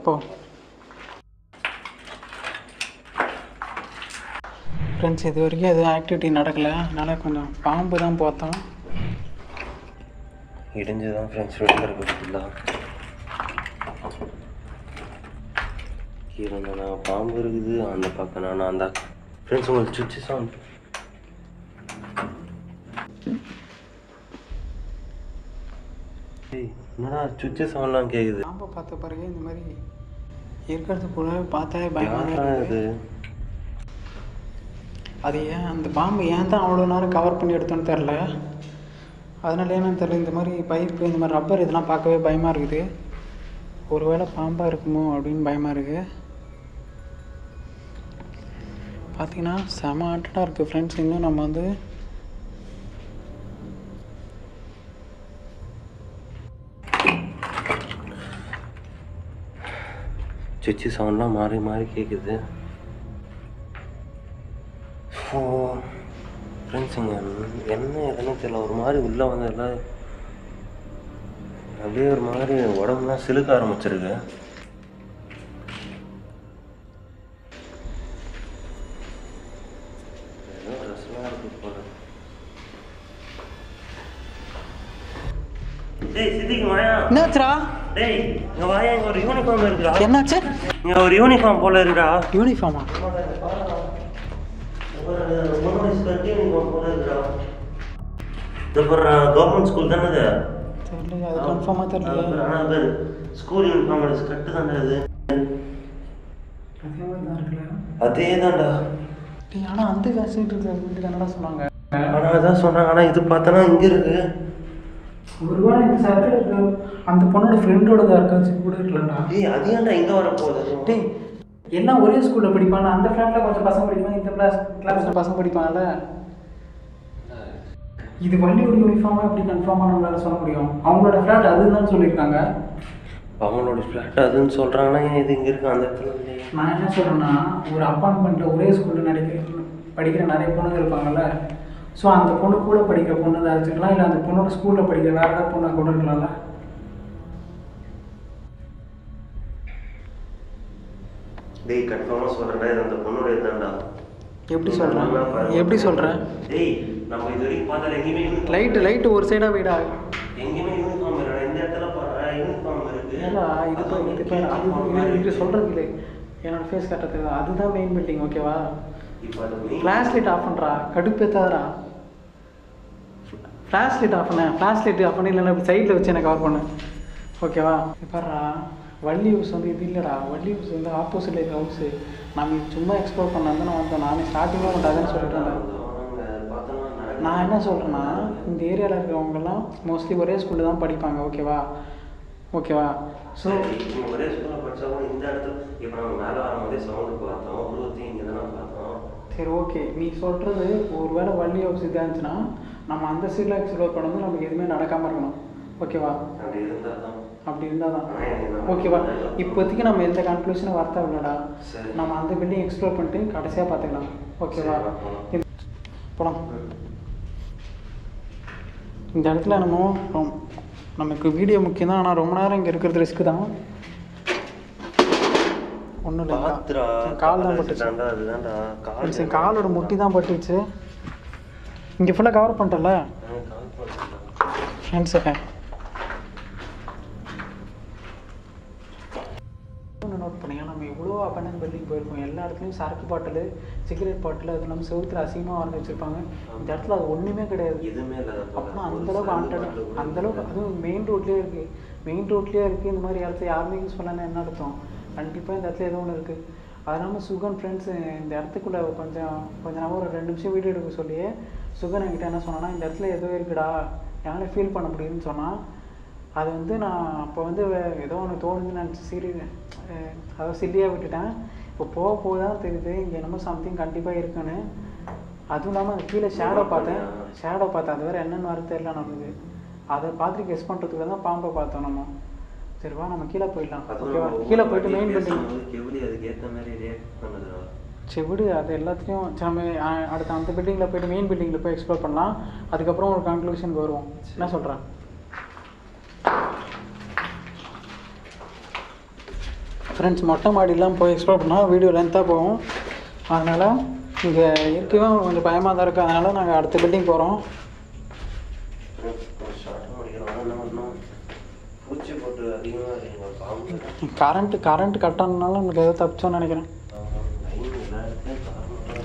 போ ஃப்ரெண்ட்ஸ். இது வரைக்கும் எதுவும் ஆக்டிவிட்டி நடக்கலை, அதனால் கொஞ்சம் பாம்பு தான் பார்த்தோம். இடிஞ்சு தான் ஃப்ரெண்ட்ஸ் வெளியில் இருக்குது ஃபுல்லாக. கீழே நான் பாம்பு இருக்குது, அந்த பக்கம் நான் அந்த ஃப்ரெண்ட்ஸ் உங்களுக்கு சுவிட்சு சவுண்ட். என்னடா சுவிட்சு சவுண்ட்லாம் கேட்குது. பாம்பை பார்த்த பிறகு இந்த மாதிரி இருக்கிறது கூட பார்த்தாலே பயமாக இருக்குது. அது ஏன் அந்த பாம்பு ஏன் தான் அவ்வளோ நேரம் கவர் பண்ணி எடுத்தோன்னு தெரில. அதனால என்னன்னு தெரில, இந்த மாதிரி பைப்பு இந்த மாதிரி ரப்பர் இதெல்லாம் பார்க்கவே பயமாக இருக்குது. ஒரு வேளை பாம்பாக இருக்குமோ அப்படின்னு பயமாக இருக்குது. பார்த்தீங்கன்னா செம ஆட்டடாக இருக்குது ஃப்ரெண்ட்ஸ். இன்னும் நம்ம வந்து சுவிட்சு சவுண்ட்லாம் மாறி மாறி கேட்குது. ஓ ஃப்ரெண்ட்ஸுங்க, என்ன எதுன்னு தெரியல, ஒரு மாதிரி உள்ளே வந்ததில்ல அப்படியே ஒரு மாதிரி உடம்புலாம் சிலுக்க ஆரம்பிச்சிருக்கு. ஏதோ ட்ரெஸ்லாம் இருக்குது போல. டேய் சித்திக்கு வாயா. என்னாச்சுடா? டேய் இங்கே வாயா, இங்கே ஒரு யூனிஃபார்ம் இருக்குடா. என்னாச்சு? இங்கே ஒரு யூனிஃபார்ம் போல இருக்குடா. யூனிஃபார்மா? கவர்மெண்ட் ஸ்கூல் தானே அது? தெரியல, அது கன்ஃபார்மாக தெரியல. ஆனால் ஸ்கூல் யூனிஃபார்ம் கட்டு தானே அது? அதே மாதிரி தான் இருக்குல்ல? அதே தான்டா. ஆனால் அந்த ஃபேசிலிட்டி இருக்குது என்னடா சொன்னாங்க. ஆனால் அதான் சொன்னாங்க, ஆனால் இது பார்த்தோன்னா இங்கே இருக்கு. ஒருவேளை இந்த சர்க்கிள் இருக்கு, அந்த பொண்ணோட ஃப்ரெண்டோட தான் இருக்காச்சு கூட இருக்கலடா. ஏய் அது ஏன்டா இங்கே வரப்போகுது? டேய் எல்லாம் ஒரே ஸ்கூலில் படிப்பாங்க. அந்த ஃப்ளாட்டில் கொஞ்சம் பசங்க படிப்பாங்க, இந்த கிளாஸில் பசங்க படிப்பாங்கல்ல. இது வள்ளியோட யூனிஃபார்மாக எப்படி கன்ஃபார்மாக நம்மளால சொல்ல முடியும்? அவங்களோட ஃப்ளாட் அதுன்னு சொல்லியிருக்காங்க. அவங்களோட ஃப்ளாட் அதுன்னு சொல்கிறாங்கன்னா ஏன் இது இங்கே இருக்கு அந்த இடத்துல? நான் என்ன சொல்கிறேன்னா, ஒரு அப்பார்ட்மெண்ட்டில் ஒரே ஸ்கூலில் படிக்கிற நிறைய பொண்ணுங்க இருப்பாங்கல்ல. ஸோ அந்த பொண்ணு கூட படிக்கிற பொண்ணு தான் வச்சுக்கலாம், இல்லை அந்த பொண்ணோட ஸ்கூலில் படிக்கிற வேறு ஏதாவது பொண்ணை கூட இருக்கலாம்ல. டேய் கன்ஃபார்மாக சொல்கிறேன்டா, இது அந்த பொண்ணோட இதுதான்டா. எப்படி சொல்கிறேன்? எப்படி சொல்கிறேன்? டேய் நம்ம இது வரைக்கும் பார்த்தா எங்கேயுமே லைட்டு ஒரு சைடாக வீடா எங்கேயுமே யூனிஃபார்ம் இல்லைடா. இந்த இடத்துல பாரு யூனிஃபார்ம் இருக்கு. ஏன்னா இது சொல்கிறது இல்லை, என்னோடய ஃபேஸ் கட்டுறது அதுதான் மெயின் பில்டிங். ஓகேவா? இப்போ அது ஃப்ளாஷ் லைட் ஆஃப் பண்ணுறா, கடுப்பேத்தாதரா. ஃப்ளாஷ் லைட் ஆஃப் பண்ணி இல்லைன்னா இப்படி சைடில் வச்சு எனக்கு கவர் பண்ணு. ஓகேவா? பாருடா, வள்ளி ஹவுஸ் வந்து இது இல்லைடா. வள்ளி ஹவுஸ் வந்து ஆப்போசிட்டில் இருக்க ஹவுஸு. நம்ம சும்மா எக்ஸ்ப்ளோர் பண்ணால் தான் நான் வந்தோம். நானே ஸ்டார்டிங்காக மாட்டாதுன்னு சொல்லிட்டேன். நான் என்ன சொல்கிறேன்னா, இந்த ஏரியாவில் இருக்கிறவங்கெல்லாம் மோஸ்ட்லி ஒரே ஸ்கூலில் தான் படிப்பாங்க. ஓகேவா? ஸோ ஒரே ஸ்கூலில் படித்தவங்க இந்த இடத்துல இப்போ நம்ம மேலே வரும்போதே சவுண்டு பார்த்தோம், உருவத்தையும் இங்கே தானே பார்த்தோம். சரி ஓகே, நீ சொல்கிறது ஒரு வேளை வள்ளி ஹவுஸ் இதாக இருந்துச்சுன்னா நம்ம அந்த சைடில் எக்ஸ்ப்ளோர் பண்ணும்போது நமக்கு எதுவுமே நடக்காமல் இருக்கணும். ஓகேவா? அப்படி இருந்தால் தான் ஓகேவா? இப்போதைக்கு நம்ம எந்த கன்க்ளூஷனும் வரத்தா இல்லைடா. நம்ம அந்த பில்டிங் எக்ஸ்ப்ளோர் பண்ணிட்டு கடைசியாக பார்த்துக்கலாம். ஓகேவா? போகலாம். இந்த இடத்துல நமக்கு வீடியோ முக்கியம் தான், ஆனால் ரொம்ப நேரம் இங்கே இருக்கிறது ரிஸ்க்கு தான். ஒன்றும் இல்லை, கால் தான் பட்டுச்சு. காலோட முட்டி தான் பட்டுச்சு. இங்கே ஃபுல்லாக கவர் பண்ணிட்டல ஃப்ரெண்ட்ஸு. நோட் பண்ணிங்க, நம்ம எவ்வளோ அபண்டன்ட் பில்டிங் போயிருக்கோம். எல்லா இடத்துலையும் சரக்கு பாட்டில், சிகரெட் பாட்டில், அது இல்லாமல் செவுத்தில் அசிங்கமாக வரைஞ்சி வச்சுருப்பாங்க. இந்த இடத்துல அது ஒன்றுமே கிடையாது. அப்படின்னா அந்தளவுக்கு அந்தளவுக்கு அதுவும் மெயின் ரோட்லேயே இருக்குது. இந்த மாதிரி இடத்துல யாருமே யூஸ் பண்ணலன்னு என்ன அர்த்தம்? கண்டிப்பாக இந்த இடத்துல ஏதோ ஒன்று இருக்குது. அது இல்லாமல் சுகன் ஃப்ரெண்ட்ஸு இந்த இடத்துக்குள்ளே கொஞ்சம் நேரம் ஒரு 2 நிமிஷம் வீடியோ எடுக்க சொல்லி சுகன் என்கிட்ட என்ன சொன்னான்னா, இந்த இடத்துல ஏதோ இருக்குடா, என்னால் ஃபீல் பண்ண முடியுதுன்னு சொன்னால். அது வந்து நான் அப்போ வந்து ஏதோ ஒன்று தோணுதுன்னு நினச்சி அதாவது சில்லியாக விட்டுட்டேன். இப்போ போக தான் தெரியுது இங்கே என்னமோ சம்திங் கண்டிப்பாக இருக்குன்னு. அதுவும் இல்லாமல் அது கீழே ஷேடோ பார்த்தேன். அது வேறு என்னென்னு வர தெரியல நமக்கு. அதை பார்த்து கெஸ் பண்ணுறதுக்கு தான் பாம்பை பார்த்தோம் நம்ம. சரிவா, நம்ம கீழே போயிடலாம். ஓகேவா? கீழே போயிட்டு மெயின் பில்டிங் செவிடு அது எல்லாத்தையும் நம்ம அடுத்த அந்த பில்டிங்கில் போய்ட்டு மெயின் பில்டிங்கில் போய் எக்ஸ்ப்ளோர் பண்ணலாம். அதுக்கப்புறம் ஒரு கன்க்ளூஷனுக்கு வருவோம். என்ன சொல்கிறேன்? ஃப்ரெண்ட்ஸ் மொட்டை மாடிலாம் போய் எக்ஸ்ப்ளோர் பண்ணால் வீடியோ லென்த்தாக போகும். அதனால் இங்கே இருக்கவே கொஞ்சம் பயமாக தான் இருக்குது. அதனால் நாங்கள் அடுத்த பில்டிங் போகிறோம். கரண்ட் கட்டானால உங்களுக்கு எதோ தப்பிச்சோன்னு நினைக்கிறேன்.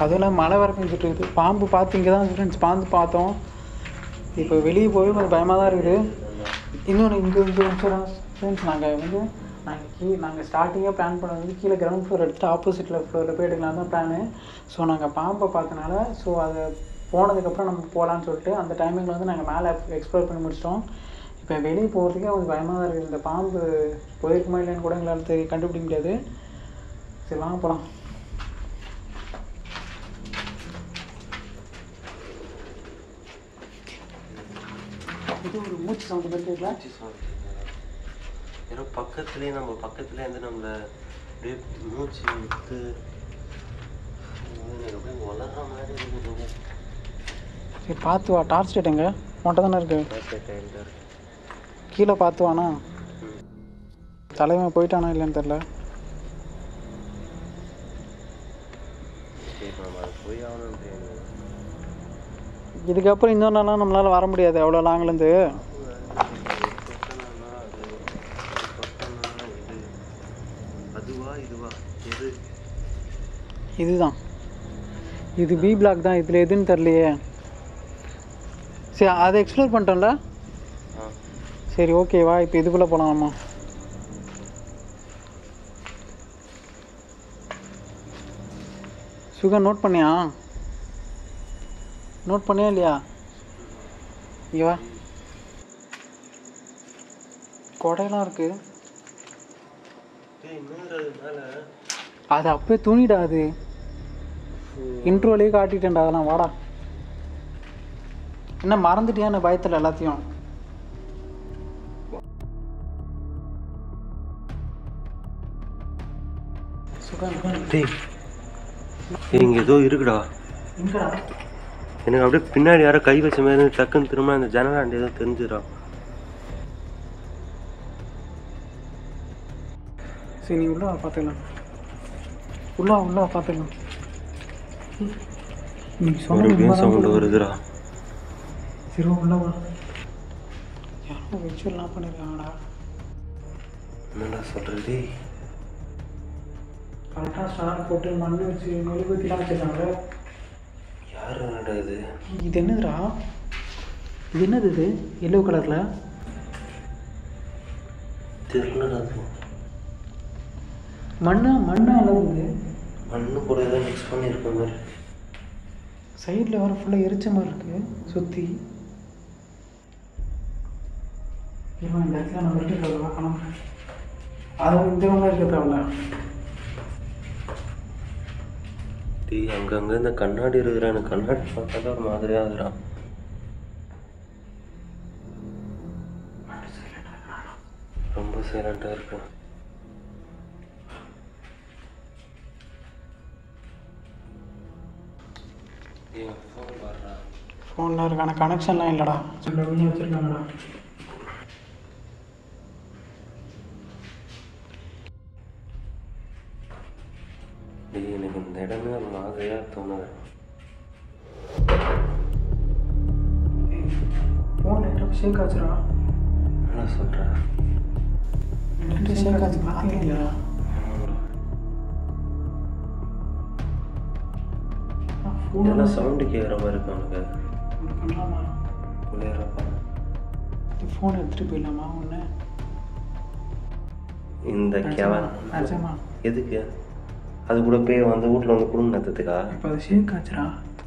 அதில் மழை வர பெஞ்சிட்டு இருக்குது. பாம்பு பார்த்து இங்கே தான் ஃப்ரெண்ட்ஸ் பார்த்தோம். இப்போ வெளியே போய் கொஞ்சம் பயமாக தான் இருக்குது. இன்னொன்று இங்கே இன்சூரன்ஸ் ஃப்ரெண்ட்ஸ் நாங்கள் ஸ்டார்டிங்காக பிளான் பண்ணது கீழே கிரவுண்ட் ஃப்ளோர் எடுத்துகிட்டு ஆப்போசிட்டில் ஃப்ளோரில் போய் எடுக்கலாம் தான் பிளானு. ஸோ நாங்கள் பாம்பை பார்த்தனால ஸோ அதை போனதுக்கப்புறம் நம்ம போகலான்னு சொல்லிட்டு அந்த டைமிங்கில் வந்து நாங்கள் மேலே எக்ஸ்ப்ளோர் பண்ணி முடிச்சிட்டோம். இப்போ வெளியே போகிறதுக்கே கொஞ்சம் பயமாக தான் இருக்குது. இந்த பாம்பு போயிருக்குமா இல்லைன்னு கூட எங்களால் கண்டுபிடிக்க முடியாது. சரி வாங்க போகலாம். இது ஒரு மூச்சு சவுண்ட் இருக்குங்களா? ஏன்னா பக்கத்துலேயே இருந்து நம்மளை அப்படியே மூச்சு விட்டு வளர்ற மாதிரி இருக்குது. சரி பார்த்து வா. டார்ச் லைட் எங்கே மட்டும் தானே இருக்குது. கீழே பார்த்து வாண்ணா. தலைவன் போயிட்டானா இல்லைன்னு தெரில. இதுக்கப்புறம் இன்னொரு நாளாக நம்மளால் வர முடியாது அவ்வளோ லாங்லேருந்து. இதுதான் இது பி பிளாக் தான். இதில் எதுன்னு தெரியலையே. சரி அதை எக்ஸ்ப்ளோர் பண்ணிட்டோம்ல. சரி ஓகேவா. இப்போ இதுக்குள்ளே போகலாம். நம்ம சுகர் நோட் பண்ணியா இல்லையா? இவா கொடையெல்லாம் இருக்குது. அது அப்போ துணிடா. அது இன்ட்ரோலேயே காட்டிட்டேன்டா. அதெல்லாம் வாடா. என்ன மறந்துட்டியான்னு பயத்தில் எல்லாத்தையும். இங்கே ஏதோ இருக்குடா. எனக்கு அப்படியே பின்னாடி யாரோ கை வச்ச மாதிரி டக்குன்னு திரும்ப அந்த ஜனலாண்டி ஏதோ தெரிஞ்சிடா. சரி நீ உள்ளே பார்த்துக்கலாம். உள்ளே பார்த்துக்கலாம். சவுண்ட் வருதுடா. சரி உள்ளவா. யாரோ விச்சுவல்லாம் பண்ணியிருக்காங்கடா. என்னடா சொல்கிறது? கரெக்டாக ஸ்டார் போட்டு மண் வச்சு மெழுகுவத்திலாம் வச்சுருக்காங்க. யாருடா இது? இது என்னதுடா? இது என்னது? இது எல்லோ கலரில் தெரியலடா. மண்ணா அளவுது. மண்ணு கூட ஏதோ மிக்ஸ் பண்ணியிருக்க மாதிரி. சைடில் வர ஃபுல்லாக எரிச்ச மாதிரி இருக்குது சுற்றி. இவன் இந்த இடத்துல நம்ம வீட்டுக்கு பார்க்கணும். அதுவும் இந்த மாதிரி இருக்க தேவையில்ல. அங்கங்கே இந்த கண்ணாடி இருக்கிறான். எனக்கு கண்ணாடி பார்த்தாதான் ஒரு மாதிரியாக இருக்கிறான். ரொம்ப சைலண்டாக இருக்கான். ஃபோனில் இருக்கான கனெக்ஷன்லாம் இல்லைடா. சொல்லி வச்சுருக்காங்கடா. எனக்கு இந்த இடமே மாதிரியாக தோணுது. ஃபோன் லைட்டாக ஷேக் ஆச்சுடா. என்ன சொல்கிறேன்? லைட்டாக ஷேக் ஆச்சு பார்த்தீங்களா? இதெல்லாம் சவுண்டு கேட்குற மாதிரி இருக்கு அவனுக்கு. பண்ணலாமா? புள்ளையரப்பா ஃபோன் எடுத்துகிட்டு போயிடலாமா ஒன்று? இந்த கேவன் நிஜமா எதுக்கு? அது கூட போய் வந்து வீட்டில் வந்து குடும்ப நடத்துறதுக்கா? இப்போ அது ஷேக் ஆச்சுடா.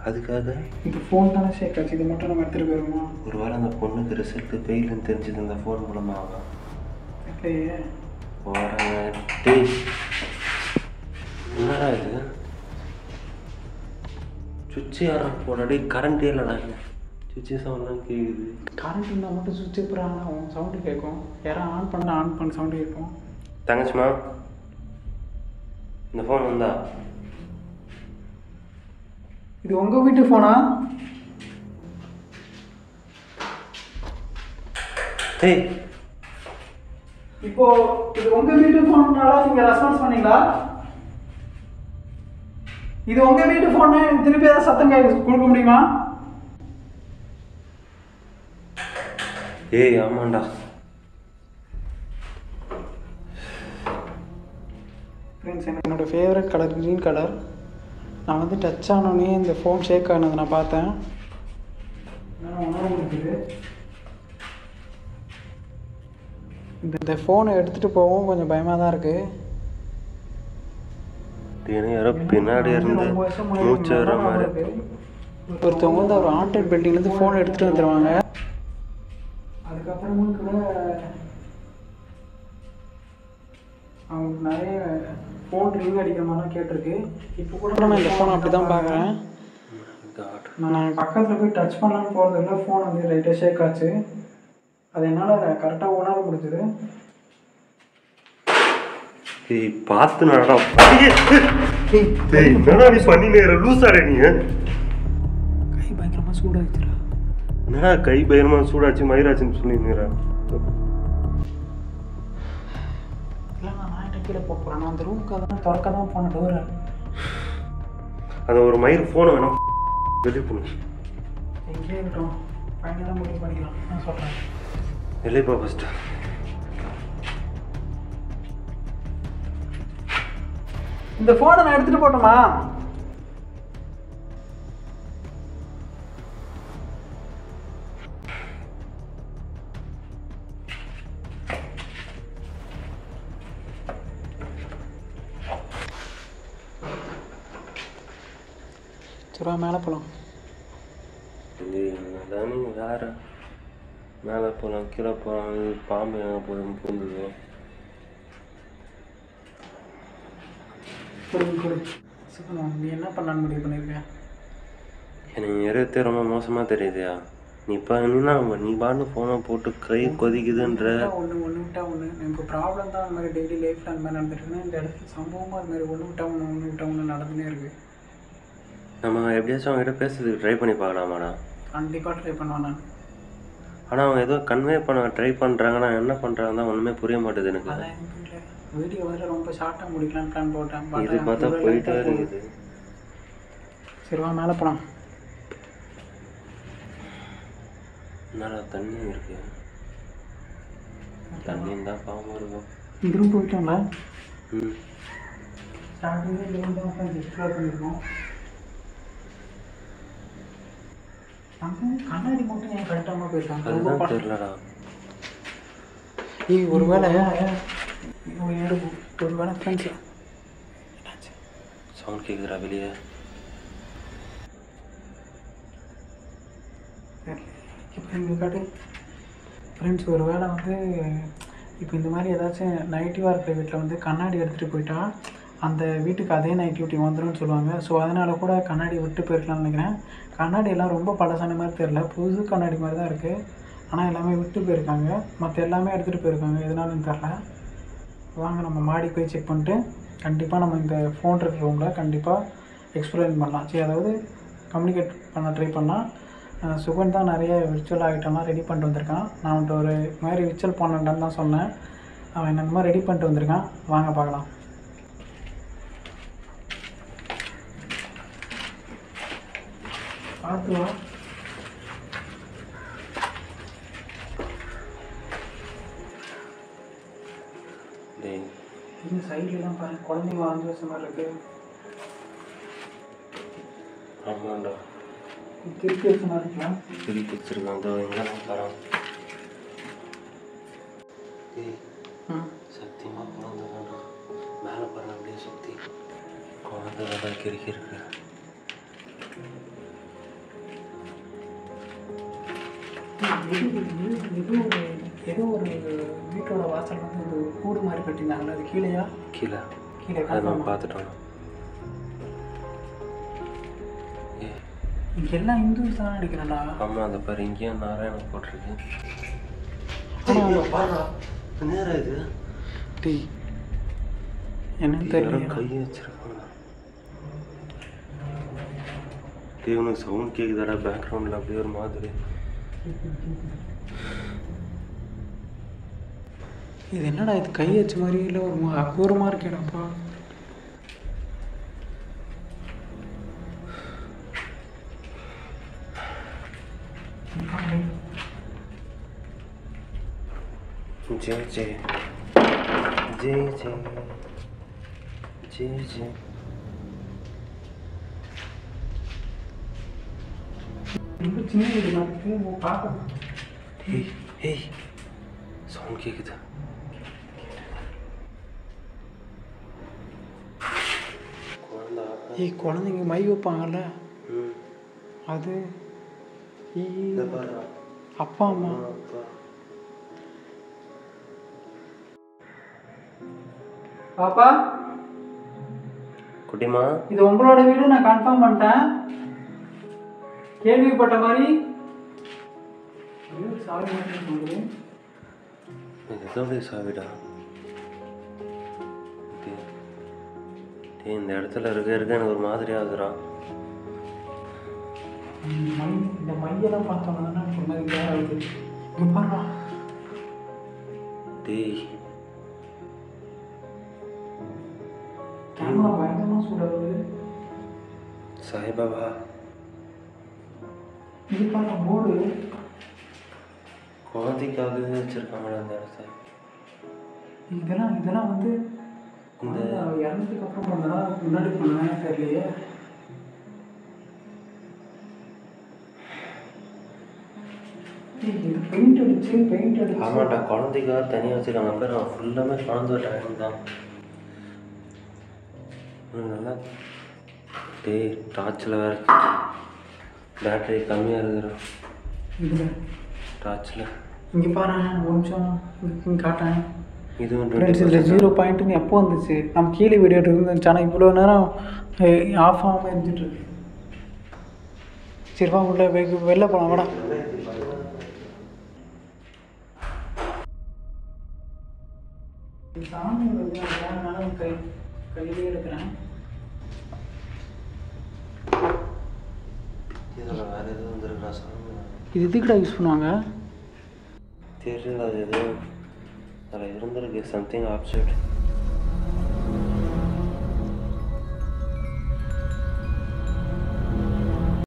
அதுக்காக இந்த ஃபோன் தானே ஷேக் ஆச்சு. இது மட்டும் நம்ம எடுத்துகிட்டு போயிருமா? ஒரு வேளை அந்த பொண்ணுக்கு ரிசல்ட்டு ஃபெயிலுன்னு தெரிஞ்சது இந்த ஃபோன் மூலமாக. இல்லையே. டேய் என்னடா இது? சுவிட்சு யாரும் போடாடி கரண்ட்டே இல்லைடா. சுவிட்சு சவுண்ட்லாம் கேட்குது. கரண்ட் இருந்தால் மட்டும் சுவிட்ச் அப்புறம் சவுண்டு கேட்கும். யாரும் ஆன் பண்ண சவுண்டு கேட்கும். தங்கச்சிமா இந்த ஃபோன் வந்தா? இது உங்கள் வீட்டு ஃபோனா? டேய் இப்போ இது உங்க வீட்டு ஃபோன்னால நீங்க ரெஸ்பான்ஸ் பண்ணீங்களா? இது உங்க வீட்டு ஃபோன், திருப்பி ஏதாவது சத்தம் கொடுக்க முடியுமா? ஏய் ஆமாண்டா. ஃப்ரெண்ட்ஸ், என்னோட ஃபேவரட் கலர் க்ரீன் கலர். நான் வந்து டச் ஆனோடனே இந்த ஃபோன் ஷேக் ஆனதை நான் பார்த்தேன். உணர்வு இருக்குது. இந்த ஃபோனை எடுத்துகிட்டு போகவும் கொஞ்சம் பயமாக தான் இருக்குது. யாரோ பின்னாடி இருந்து மூச்சு வர மாதிரி. ஒருத்தவங்க வந்து ஒரு ஹாண்டட் பில்டிங்லேருந்து ஃபோன் எடுத்துகிட்டு வந்துடுவாங்க. அதுக்கப்புறமும் கூட அவங்களுக்கு நிறைய ஃபோன் ரிங் அடிக்கிற மாதிரிலாம் கேட்டிருக்கு. இப்போ கூட நான் இந்த ஃபோனை அப்படி தான் பார்க்குறேன். நான் பக்கத்தில் போய் டச் பண்ணலான்னு போகிறதுக்குள்ள ஃபோன் வந்து லைட்டாக ஷேக் ஆச்சு. அது என்னால் கரெக்டாக உணர முடிஞ்சுது. பார்த்து நடடா. என்னடா நீ பண்ணினேற லூசாடே நீ? கை பயங்கரமாக சூடாச்சுடா. என்னடா கை பயங்கரமாக சூடாச்சு மயிராச்சுன்னு சொல்லிடுறா. இல்லை, நான் கீழே போகிறேன். நான் அந்த ரூமுக்கு தான் திறக்க தான் போன டோரை. அந்த ஒரு மயிர் ஃபோனை வேணாம் வெளியே போகணும். எங்கேயே இருக்கட்டும், ஃபைனலாக முடிவு பண்ணிக்கலாம். நான் சொல்கிறேன். இல்லைப்பா ஃபஸ்ட்டு இந்த ஃபோனை நான் எடுத்துகிட்டு போட்டோமா? சரி, மேலே போகலாம். வேற மேலே போகலாம், கீழே போகலாம். பாம்பு எங்கே போய் பூந்துதோ. நீ என்ன பண்ணலான்னு முடிவு பண்ணியிருக்கேன்? எனக்கு நிறையத்தே ரொம்ப மோசமாக தெரியுதுயா. நீ இப்போ நீ பாட்டு ஃபோனை போட்டு கை கொதிக்குதுன்ற ஒன்று விட்டா ஒன்று. எனக்கு ப்ராப்ளம் தான். அந்த மாதிரி டெய்லி லைஃப்பில் அந்த மாதிரி நடந்துருக்குன்னா இந்த இடத்துல சம்பவமாக அது மாதிரி ஒன்று விட்டா ஒன்று நடந்துனே இருக்குது. நம்ம எப்படியாச்சும் அவங்ககிட்ட பேசுறதுக்கு ட்ரை பண்ணி பார்க்கலாமாடா? கண்டிப்பாக ட்ரை பண்ணுவேன் நான். ஆனால் அவங்க ஏதோ கன்வே பண்ண ட்ரை பண்ணுறாங்கன்னா என்ன பண்ணுறாங்க தான் ஒன்றுமே புரிய மாட்டேது எனக்கு. அதான் எனக்கு இல்லை. வீடியோ வந்து ரொம்ப ஷார்ட்டாக முடிக்கலான்னு பிளான் போட்டேன். இது பார்த்தா போயிட்டே இருக்குது. சரிவா, மேலே போகலாம். என்னடா தண்ணி இருக்கு? தண்ணி இருந்தால் பாம்பு இருக்கும். இந்த ரூம் போயிட்டோம்ல. ஸ்டார்டிங்கே இந்த ரூம் தான் எக்ஸ்ப்ளோர் பண்ணியிருக்கோம். கண்ணாடி மட்டும் ஏன் கரெக்டாக போயிருக்காங்க? அதுதான் தெரியலடா. ஒருவேளை ஃப்ரெண்ட்ஸ் சவுண்ட் கேட்குதுடா வெளியே. காட்டு ஃப்ரெண்ட்ஸ், ஒரு வேளை வந்து இப்போ இந்த மாதிரி ஏதாச்சும் நைட்டிவாக இருக்கிற வீட்டில் வந்து கண்ணாடி எடுத்துகிட்டு போயிட்டா அந்த வீட்டுக்கு அதே நைட்டிவிட்டி வந்துடும் சொல்லுவாங்க. ஸோ அதனால் கூட கண்ணாடி விட்டு போயிருக்கலாம்னு நினைக்கிறேன். கண்ணாடி எல்லாம் ரொம்ப பழசான மாதிரி தெரில, புது கண்ணாடி மாதிரி தான் இருக்குது. ஆனால் எல்லாமே விட்டு போயிருக்காங்க. மற்ற எல்லாமே எடுத்துகிட்டு போயிருக்காங்க. எதனாலும் தெரில. வாங்க நம்ம மாடி போய் செக் பண்ணிட்டு கண்டிப்பாக நம்ம இந்த ஃபோன் இருக்கிற ரூமில் கண்டிப்பாக எக்ஸ்ப்ளோர் பண்ணலாம். சரி, அதாவது கம்யூனிகேட் பண்ண ட்ரை பண்ணால். சுகன் தான் நிறைய விர்ச்சுவல் ஐட்டம்லாம் ரெடி பண்ணிட்டு வந்திருக்கான். நான் அவன்கிட்ட ஒரு மாதிரி விர்ச்சுவல் பண்ணண்டான்னு தான் சொன்னேன். அவன் என்ன இந்த மாதிரி ரெடி பண்ணிட்டு வந்திருக்கான். வாங்க பார்க்கலாம். பார்த்துவா. இன்னும் சைடில் தான் பாருங்கள், குழந்தைங்க 5 வருஷம் மாதிரி இருக்குது. ஆமாண்டா, திருப்பி வச்ச மாதிரி இருக்கலாம். திருப்பி வச்சிருக்கான். அதோ எங்கெல்லாம் தரோம். சத்தியமாக குழந்தை தான்டா. மேலே பாருங்க, அப்படியே சுற்றி குழந்தை தான் கிறுக்கி இருக்கு. ஏதோ ஒரு வீட்டோட வாசல் வந்து ஒரு கூடு மாதிரி கட்டியிருந்தாங்களே, அது கீழேயா? கீழே கீழே அதை நம்ம பார்த்துட்டோம். இங்கே எல்லாம் இந்துஸ் தான் அடிக்கிறான்டா. ஆமாம், அந்த பாரு இங்கேயும் நாராயணன் போட்டிருக்கு. நேரம் இது டீ என்னன்னு தெரியல. கையை வச்சிருக்காங்க. டீ உனக்கு சவுண்ட் கேட்குதாடா பேக்ரவுண்டில்? அப்படியே ஒரு மாதிரி. இது என்னடா இது கை வச்ச மாதிரி இல்லை ஒரு அபூர்வமாக இருக்கேடாப்பா. ஜெய் ஜெய் ஜெய் ஜெய் ஜெய் ஜெய். ரொம்ப சின்ன வீடு மாதிரி பார்க்கணும். ஏய் ஏய் சவுண்ட் கேட்குது. ஏய் குழந்தைங்க மை வைப்பாங்கல்ல அது அப்பா அம்மா. பாப்பா குட்டிமா இது உங்களோட வீடு நான் கன்ஃபார்ம் பண்ணிட்டேன். கேள்விப்பட்ட மாதிரி சாவி சொல்லுறேன். எதோடைய சாவிடா? இந்த இடத்துல இருக்க எனக்கு ஒரு மாதிரி ஆகுதுடா. இந்த மையெல்லாம் பார்த்தோம்னா ஒரு மாதிரி வேற ஆகுது. இங்கே பாருடா. டேய் கேமரா பயங்கரமாக சூடாகுது. சாய்பாபா இது பாருங்க போர்டு. குழந்தைக்காகவே வச்சிருக்காங்களா அந்த இடத்த? இதெல்லாம் வந்து இந்த இறந்ததுக்கு அப்புறம் பண்ணதா முன்னாடி பண்ணானே தெரியலையே. இது பெயிண்ட் அடிச்சு ஆமாண்டா குழந்தைக்காக தனியாக வச்சுருக்காங்க. பேர் ஃபுல்லாமே குழந்தை டைம் தான். நல்லா டேய் டார்ச்சில் வேறு பேட்டரி கம்மியாக இருக்குறா. இதில் டார்ச்சில் இங்கே பாரு ஒரு நிமிஷம் இங்கே காட்டேன். இது இதில் 0.ன்னு எப்போ வந்துச்சு? நம்ம கீழே வீடியோ இருந்துச்சு. ஆனால் இவ்வளோ நேரம் ஆஃப் ஆகாமல் இருந்துட்டுருக்கு. சரிப்பா உள்ள வெளில போகலாம் வாடா. சாமி கையிலே எடுக்கிறேன். இதில் வேறு எதுவும் வந்துருக்கா சாமி? இது எதுக்குடா யூஸ் பண்ணுவாங்க தெரியல. அது எதுவும் அதில் இருந்திருக்கு சம்திங் ஆப்செட்.